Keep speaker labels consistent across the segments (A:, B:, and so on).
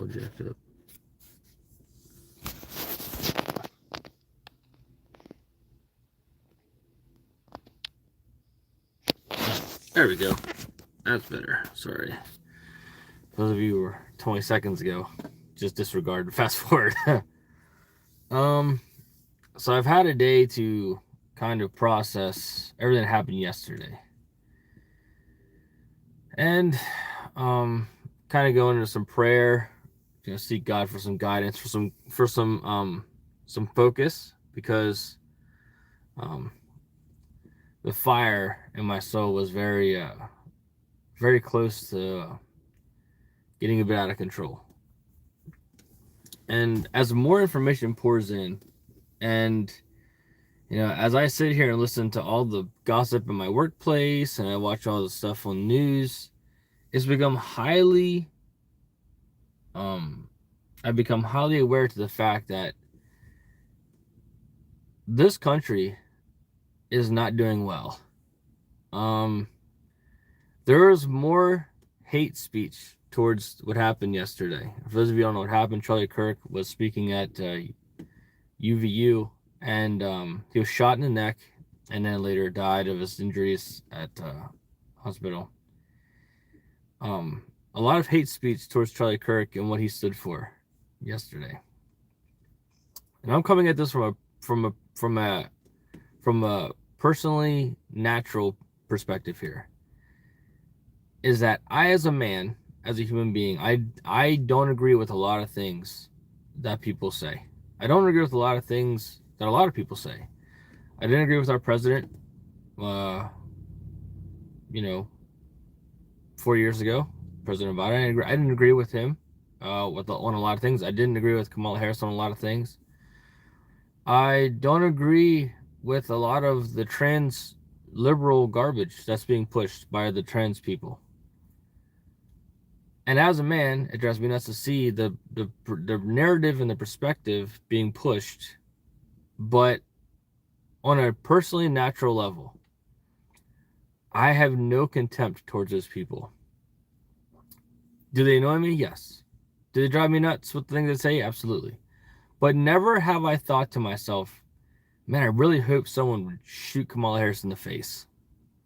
A: all jacked up. There we go. That's better. Sorry. Those of you who were 20 seconds ago, just disregard. Fast forward. So I've had a day to kind of process everything that happened yesterday. And kind of go into some prayer, seek God for some guidance, for some focus, because the fire in my soul was very close to getting a bit out of control. And as more information pours in, and as I sit here and listen to all the gossip in my workplace, and I watch all the stuff on the news, it's become highly I've become highly aware to the fact that this country is not doing well. There is more hate speech towards what happened yesterday. For those of you who don't know what happened, Charlie Kirk was speaking at UVU, and he was shot in the neck, and then later died of his injuries at hospital. A lot of hate speech towards Charlie Kirk and what he stood for yesterday. And I'm coming at this from a personally natural perspective here. Is that I, as a man, as a human being, I don't agree with a lot of things that people say. I don't agree with a lot of things that a lot of people say. I didn't agree with our president 4 years ago, President Biden. I didn't agree with him on a lot of things. I didn't agree with Kamala Harris on a lot of things. I don't agree with a lot of the trans liberal garbage that's being pushed by the trans people. And as a man, it drives me nuts to see the narrative and the perspective being pushed. But on a personally natural level, I have no contempt towards those people. Do they annoy me? Yes. Do they drive me nuts with the things they say? Absolutely. But never have I thought to myself, man, I really hope someone would shoot Kamala Harris in the face.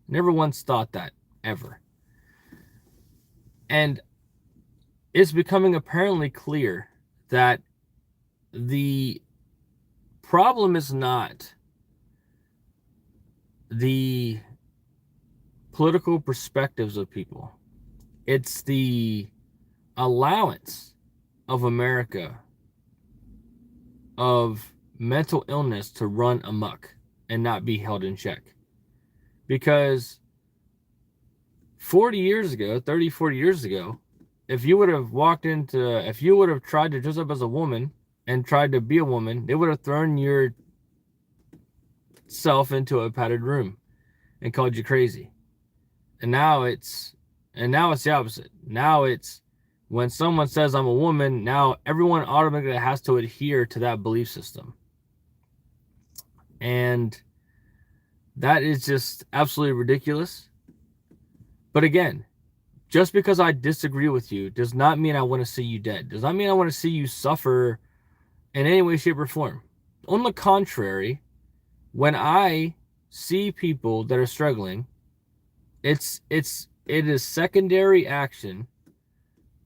A: Never once thought that, ever. And it's becoming apparently clear that the problem is not the political perspectives of people. It's the allowance of America of mental illness to run amok and not be held in check. Because 40 years ago, if you would have tried to dress up as a woman and tried to be a woman, they would have thrown yourself into a padded room and called you crazy. And now it's the opposite. Now it's when someone says I'm a woman, now everyone automatically has to adhere to that belief system. And that is just absolutely ridiculous. But again, just because I disagree with you does not mean I want to see you dead. Does not mean I want to see you suffer in any way, shape, or form. On the contrary, when I see people that are struggling, it is secondary action.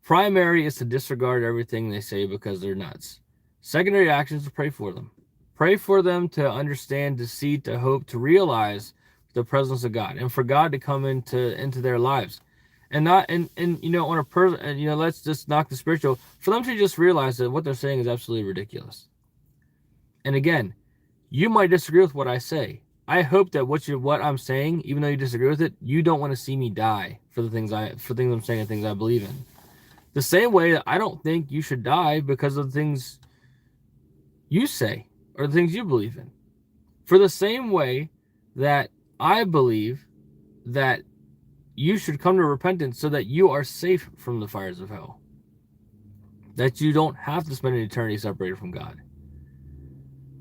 A: Primary is to disregard everything they say because they're nuts. Secondary action is to pray for them. Pray for them to understand, to see, to hope, to realize the presence of God, and for God to come into their lives. And on a person, let's just knock the spiritual, for them to just realize that what they're saying is absolutely ridiculous. And again, you might disagree with what I say. I hope that what I'm saying, even though you disagree with it, you don't want to see me die for things I'm saying and things I believe in. The same way that I don't think you should die because of the things you say or the things you believe in. For the same way that I believe that you should come to repentance so that you are safe from the fires of hell. That you don't have to spend an eternity separated from God.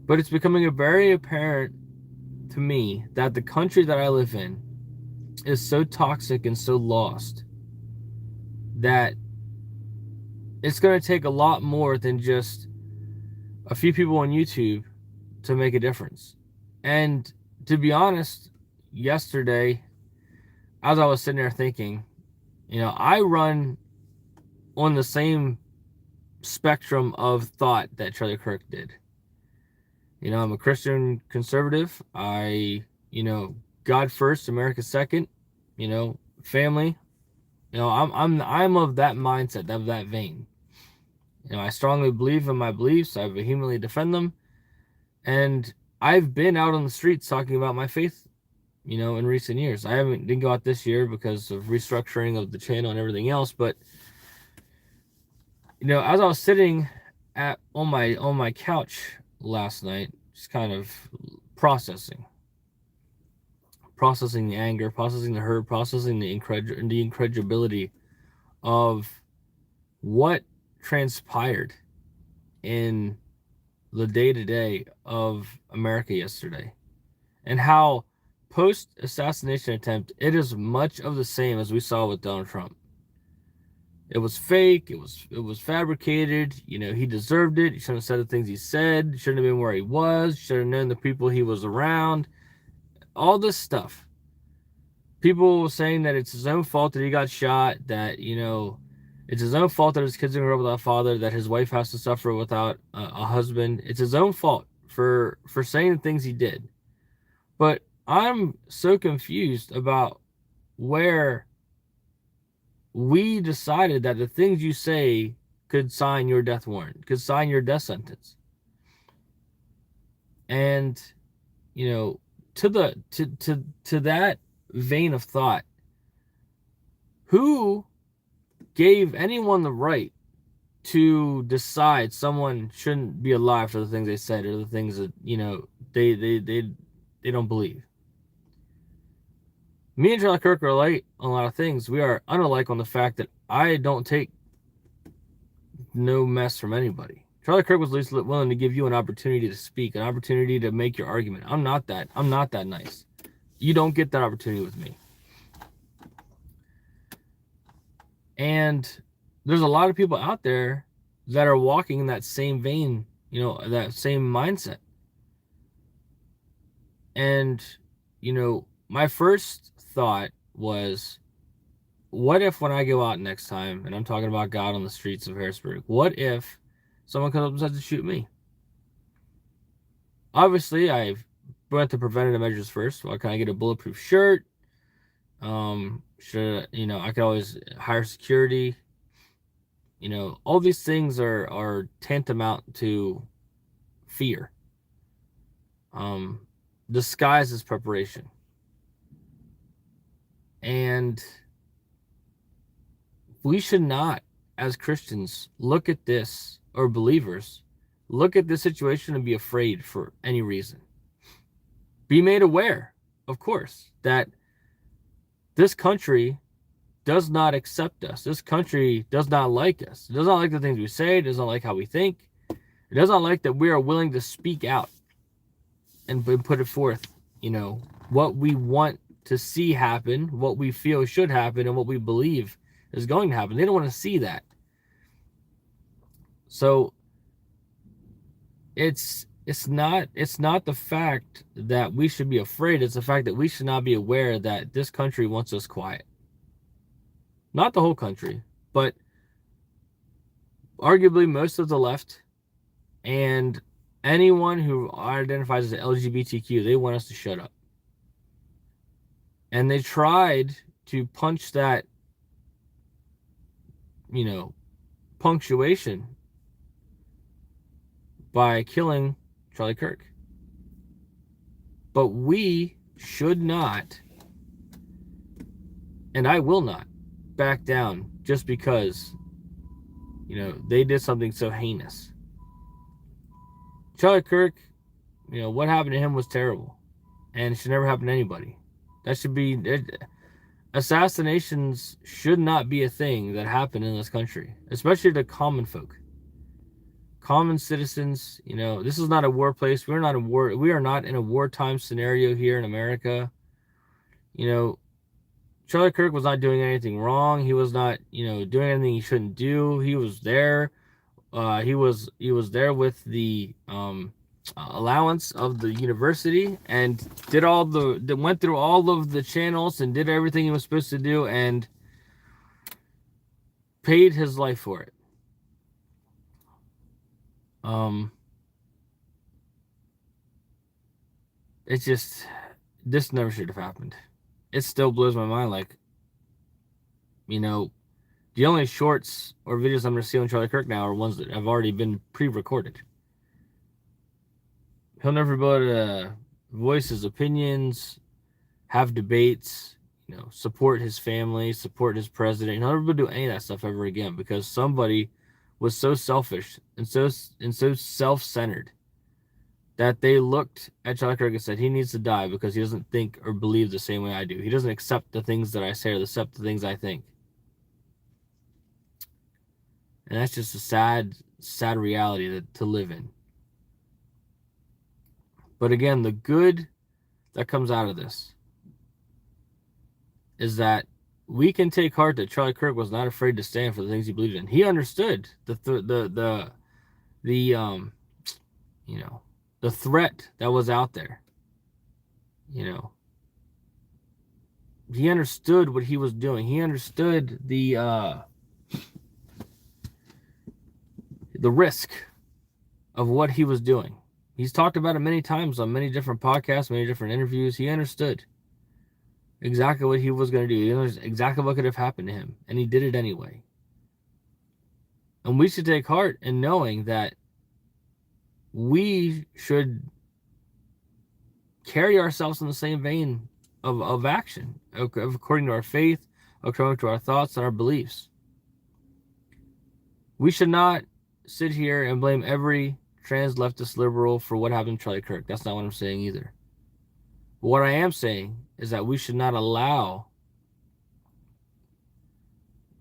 A: But it's becoming very apparent to me that the country that I live in is so toxic and so lost that it's going to take a lot more than just a few people on YouTube to make a difference. And to be honest, yesterday, as I was sitting there thinking, I run on the same spectrum of thought that Charlie Kirk did. I'm a Christian conservative. God first, America second, family. I'm of that mindset, of that vein. I strongly believe in my beliefs. I vehemently defend them. And I've been out on the streets talking about my faith, in recent years. I didn't go out this year because of restructuring of the channel and everything else. But, as I was sitting on my couch last night, just kind of processing the anger, processing the hurt, processing the incredibility of what transpired in the day-to-day of America yesterday, and how post-assassination attempt, it is much of the same as we saw with Donald Trump. It was fake. It was fabricated. He deserved it. He shouldn't have said the things he said. He shouldn't have been where he was. Should have known the people he was around. All this stuff. People saying that it's his own fault that he got shot, that, it's his own fault that his kids are going to grow up without a father, that his wife has to suffer without a husband. It's his own fault for saying the things he did. But I'm so confused about where we decided that the things you say could sign your death warrant, could sign your death sentence. And, to that vein of thought, who gave anyone the right to decide someone shouldn't be alive for the things they said or the things that, they don't believe? Me and Charlie Kirk are alike on a lot of things. We are unalike on the fact that I don't take no mess from anybody. Charlie Kirk was at least willing to give you an opportunity to speak, an opportunity to make your argument. I'm not that nice. You don't get that opportunity with me. And there's a lot of people out there that are walking in that same vein, that same mindset. And, my first thought was, what if when I go out next time, and I'm talking about God on the streets of Harrisburg, what if someone comes up and decides to shoot me? Obviously, I went to preventative measures first. Well, can I get a bulletproof shirt? I could always hire security. All these things are tantamount to fear. Disguised as preparation. And we should not, as Christians, look at this, or believers, look at this situation and be afraid for any reason. Be made aware, of course, that this country does not accept us. This country does not like us. It does not like the things we say. It does not like how we think. It does not like that we are willing to speak out and put it forth, what we want to see happen, what we feel should happen, and what we believe is going to happen. They don't want to see that. So it's not the fact that we should be afraid. It's the fact that we should not be aware that this country wants us quiet. Not the whole country, but arguably most of the left and anyone who identifies as LGBTQ, they want us to shut up. And they tried to punch that, punctuation by killing Charlie Kirk. But we should not, and I will not, back down just because, they did something so heinous. Charlie Kirk, what happened to him was terrible. And it should never happen to anybody. That should be... Assassinations should not be a thing that happen in this country, especially to common folk. Common citizens, this is not a war place. We're not in war. We are not in a wartime scenario here in America. Charlie Kirk was not doing anything wrong. He was not, doing anything he shouldn't do. He was there. He was there with the allowance of the university and went through all of the channels and did everything he was supposed to do and paid his life for it. It's just, this never should have happened. It still blows my mind. Like, the only shorts or videos I'm going to see on Charlie Kirk now are ones that have already been pre-recorded. He'll never be able to voice his opinions, have debates, support his family, support his president. He'll never do any of that stuff ever again because somebody was so selfish and so self-centered that they looked at Charlie Kirk and said he needs to die because he doesn't think or believe the same way I do. He doesn't accept the things that I say or accept the things I think. And that's just a sad, sad reality to live in. But again, the good that comes out of this is that we can take heart that Charlie Kirk was not afraid to stand for the things he believed in. He understood the threat that was out there. He understood what he was doing. He understood the risk of what he was doing. He's talked about it many times on many different podcasts, many different interviews. He understood exactly what he was going to do. He understood exactly what could have happened to him, and he did it anyway. And we should take heart in knowing that we should carry ourselves in the same vein of action, according to our faith, according to our thoughts and our beliefs. We should not sit here and blame every trans leftist liberal for what happened to Charlie Kirk. That's not what I'm saying either. But what I am saying is that we should not allow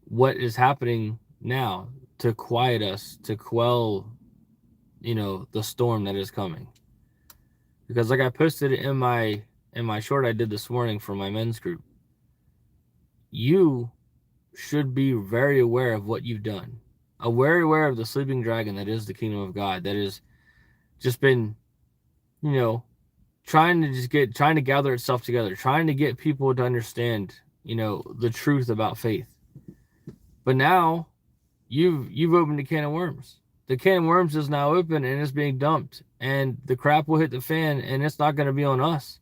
A: what is happening now to quiet us, to quell, the storm that is coming. Because like I posted it in my short I did this morning for my men's group, you should be very aware of what you've done. Very aware of the sleeping dragon that is the kingdom of God, that has just been, trying to gather itself together, trying to get people to understand, the truth about faith. But now you've opened a can of worms. The can of worms is now open and it's being dumped, and the crap will hit the fan, and it's not going to be on us.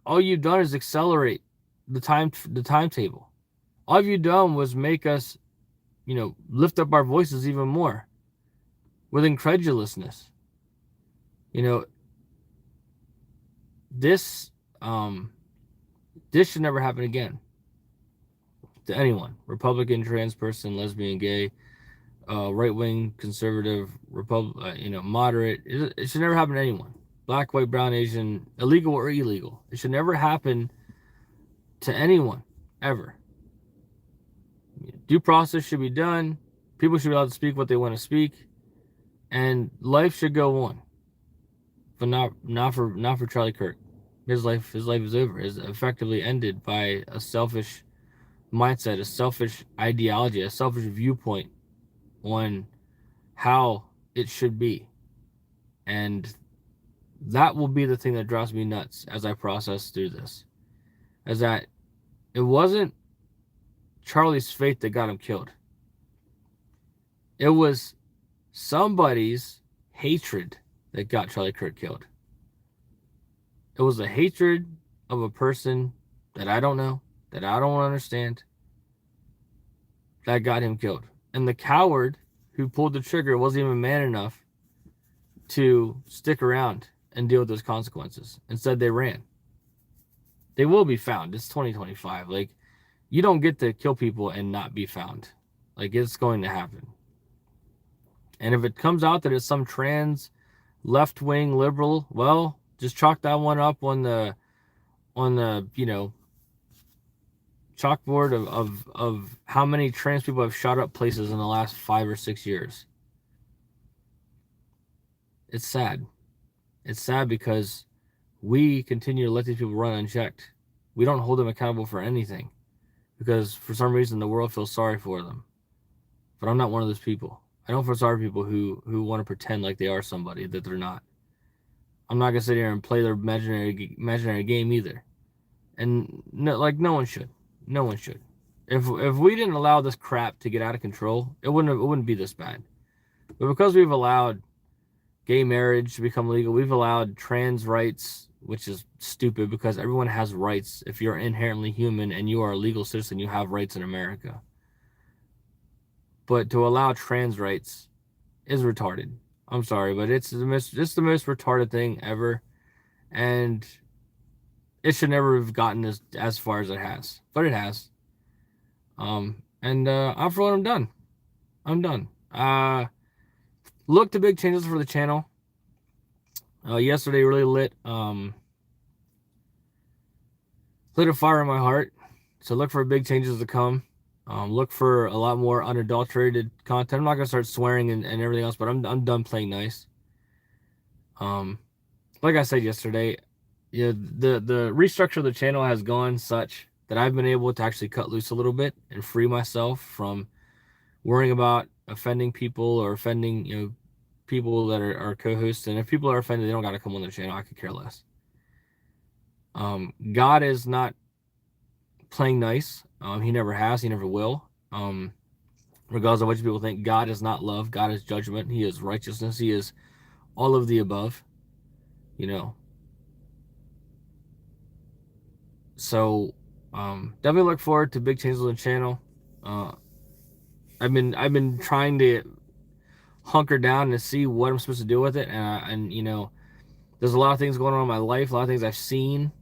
A: All you've done is accelerate the timetable. All you've done was make us, lift up our voices even more with incredulousness. This should never happen again to anyone. Republican, trans person, lesbian, gay, right-wing, conservative, moderate. It should never happen to anyone. Black, white, brown, Asian, illegal or illegal. It should never happen to anyone, ever. Due process should be done. People should be allowed to speak what they want to speak, and life should go on. But not for Charlie Kirk. His life is over. Is effectively ended by a selfish mindset, a selfish ideology, a selfish viewpoint on how it should be. And that will be the thing that drives me nuts as I process through this. Is that it wasn't Charlie's faith that got him killed. It was somebody's hatred that got Charlie Kirk killed. It was a hatred of a person that I don't know, that I don't understand, that got him killed. And the coward who pulled the trigger wasn't even man enough to stick around and deal with those consequences. Instead, they ran. They will be found. It's 2025. Like, you don't get to kill people and not be found. Like, it's going to happen. And if it comes out that it's some trans left-wing liberal, well, just chalk that one up on the chalkboard of how many trans people have shot up places in the last 5 or 6 years. It's sad. It's sad because we continue to let these people run unchecked. We don't hold them accountable for anything because for some reason the world feels sorry for them. But I'm not one of those people. I don't feel sorry for people who want to pretend like they are somebody that they're not. I'm not gonna sit here and play their imaginary game either. And no one should. No one should. If we didn't allow this crap to get out of control, it wouldn't be this bad. But because we've allowed gay marriage to become legal, we've allowed trans rights, which is stupid because everyone has rights. If you're inherently human and you are a legal citizen, you have rights in America. But to allow trans rights is retarded. I'm sorry, but it's the most retarded thing ever, and it should never have gotten as far as it has. But it has. For what I'm done. I'm done. Look to big changes for the channel. Yesterday really lit a fire in my heart. So look for big changes to come. Look for a lot more unadulterated content. I'm not gonna start swearing and everything else, but I'm done playing nice. Like I said yesterday, the restructure of the channel has gone such that I've been able to actually cut loose a little bit and free myself from worrying about offending people or offending people that are co-hosts. And if people are offended, they don't got to come on the channel. I could care less. God is not playing nice. He never has. He never will. Regardless of what people think, God is not love. God is judgment. He is righteousness. He is all of the above. So definitely look forward to big changes on the channel. I've been trying to hunker down and see what I'm supposed to do with it, and there's a lot of things going on in my life, a lot of things I've seen,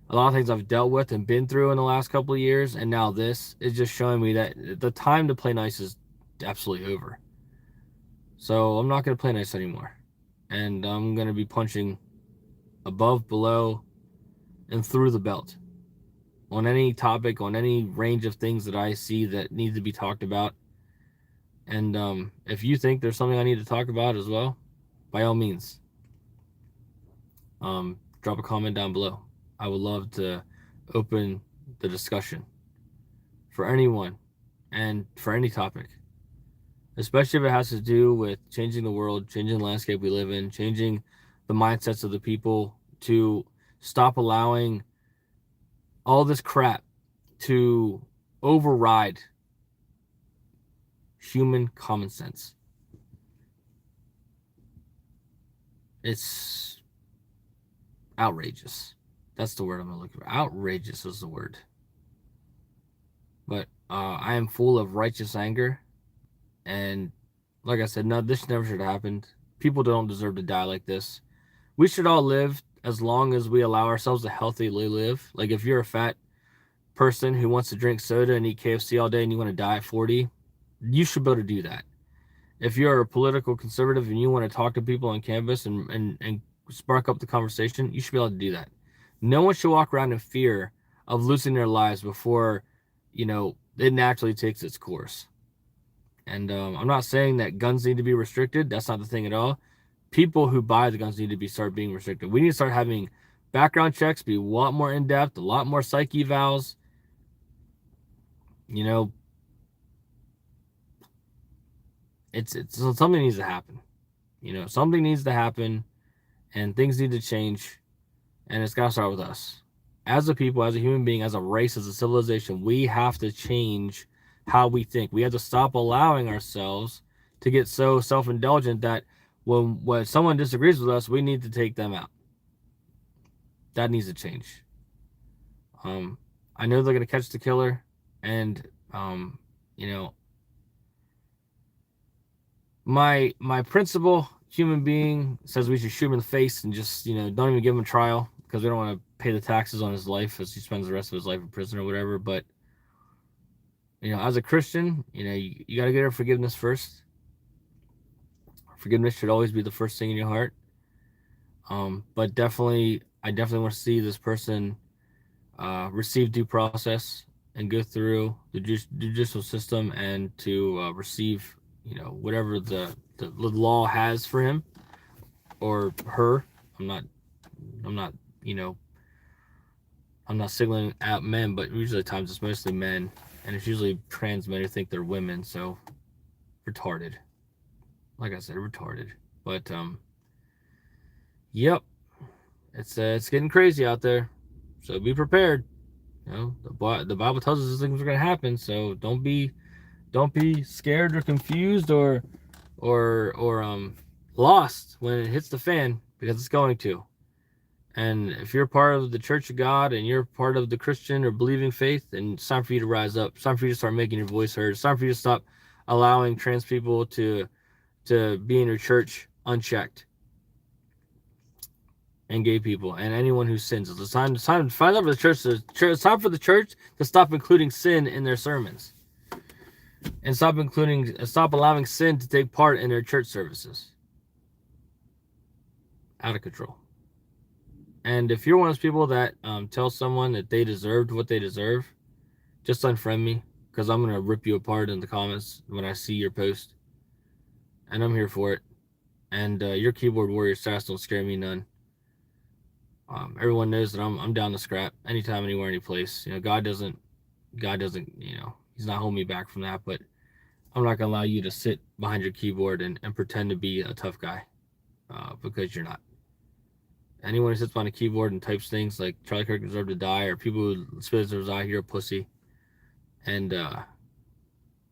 A: a lot of things I've dealt with and been through in the last couple of years, and now this is just showing me that the time to play nice is absolutely over. So I'm not going to play nice anymore, and I'm going to be punching above, below, and through the belt on any topic, on any range of things that I see that need to be talked about. And if you think there's something I need to talk about as well, by all means, drop a comment down below. I would love to open the discussion for anyone and for any topic, especially if it has to do with changing the world, changing the landscape we live in, changing the mindsets of the people, to stop allowing all this crap to override human common sense. It's outrageous. That's the word I'm gonna look for. Outrageous is the word. But I am full of righteous anger, and like I said, no, this never should have happened. People don't deserve to die like this. We should all live as long as we allow ourselves to healthily live. Like if you're a fat person who wants to drink soda and eat KFC all day and you want to die at 40, you should be able to do that. If you're a political conservative and you want to talk to people on campus and spark up the conversation, you should be able to do that. No one should walk around in fear of losing their lives before, it naturally takes its course. And I'm not saying that guns need to be restricted. That's not the thing at all. People who buy the guns need to start being restricted. We need to start having background checks be a lot more in-depth, a lot more psych evals. It's something needs to happen. Something needs to happen, and things need to change, and it's got to start with us. As a people, as a human being, as a race, as a civilization, we have to change how we think. We have to stop allowing ourselves to get so self-indulgent that when someone disagrees with us, we need to take them out. That needs to change. I know they're going to catch the killer, and my principal human being says we should shoot him in the face and just don't even give him a trial, because we don't want to pay the taxes on his life as he spends the rest of his life in prison or whatever. But as a Christian, you got to get our forgiveness first. Forgiveness should always be the first thing in your heart. But I definitely want to see this person receive due process and go through the judicial system, and to receive whatever the law has for him or her. I'm not I'm not signaling at men, but usually at times it's mostly men, and it's usually trans men who think they're women, so retarded. Like I said, retarded. But yep, it's getting crazy out there, so be prepared. The Bible tells us these things are going to happen, so don't be scared or confused or lost when it hits the fan, because it's going to. And if you're part of the Church of God and you're part of the Christian or believing faith, then it's time for you to rise up. It's time for you to start making your voice heard. It's time for you to stop allowing trans people to be in your church unchecked, and gay people and anyone who sins. It's time to find out for the church. It's time for the church to stop including sin in their sermons, and stop allowing sin to take part in their church services. Out of control. And if you're one of those people that tell someone that they deserved what they deserve, just unfriend me, because I'm going to rip you apart in the comments when I see your post. And I'm here for it. And your keyboard warrior stats don't scare me none. Everyone knows that I'm down to scrap anytime, anywhere, any place. God doesn't, he's not holding me back from that, but I'm not going to allow you to sit behind your keyboard and pretend to be a tough guy, because you're not. Anyone who sits behind a keyboard and types things like Charlie Kirk deserved to die, or people who spit their eye, you're a pussy. And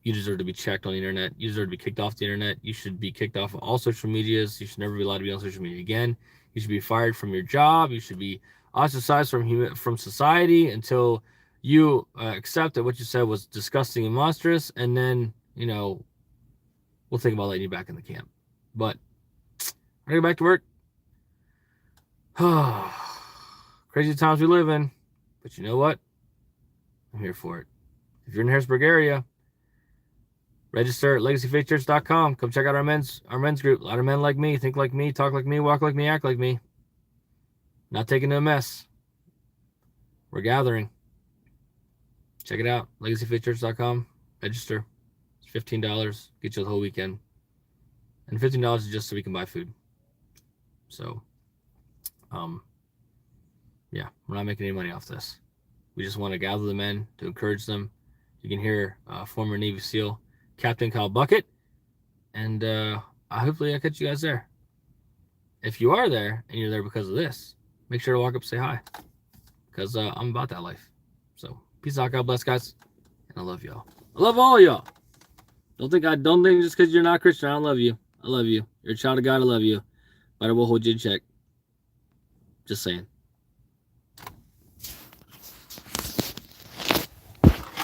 A: you deserve to be checked on the internet. You deserve to be kicked off the internet. You should be kicked off of all social medias. You should never be allowed to be on social media again. You should be fired from your job. You should be ostracized from society until you accept that what you said was disgusting and monstrous, and then, we'll think about letting you back in the camp. But I gotta go back to work. Crazy times we live in, but you know what? I'm here for it. If you're in the Harrisburg area, register at legacyfaithchurch.com. Come check out our men's group. A lot of men like me, think like me, talk like me, walk like me, act like me. Not taking no mess. We're gathering. Check it out. Legacyfaithchurch.com. Register. It's $15. Get you the whole weekend. And $15 is just so we can buy food. So, yeah, we're not making any money off this. We just want to gather the men to encourage them. You can hear former Navy SEAL Captain Kyle Bucket, and hopefully I catch you guys there. If you are there and you're there because of this, make sure to walk up and say hi, because I'm about that life. So peace out, God bless, guys, and I love y'all. I love all y'all. Don't think just because you're not Christian I don't love you. I love you. You're a child of God. I love you, but I will hold you in check. Just saying.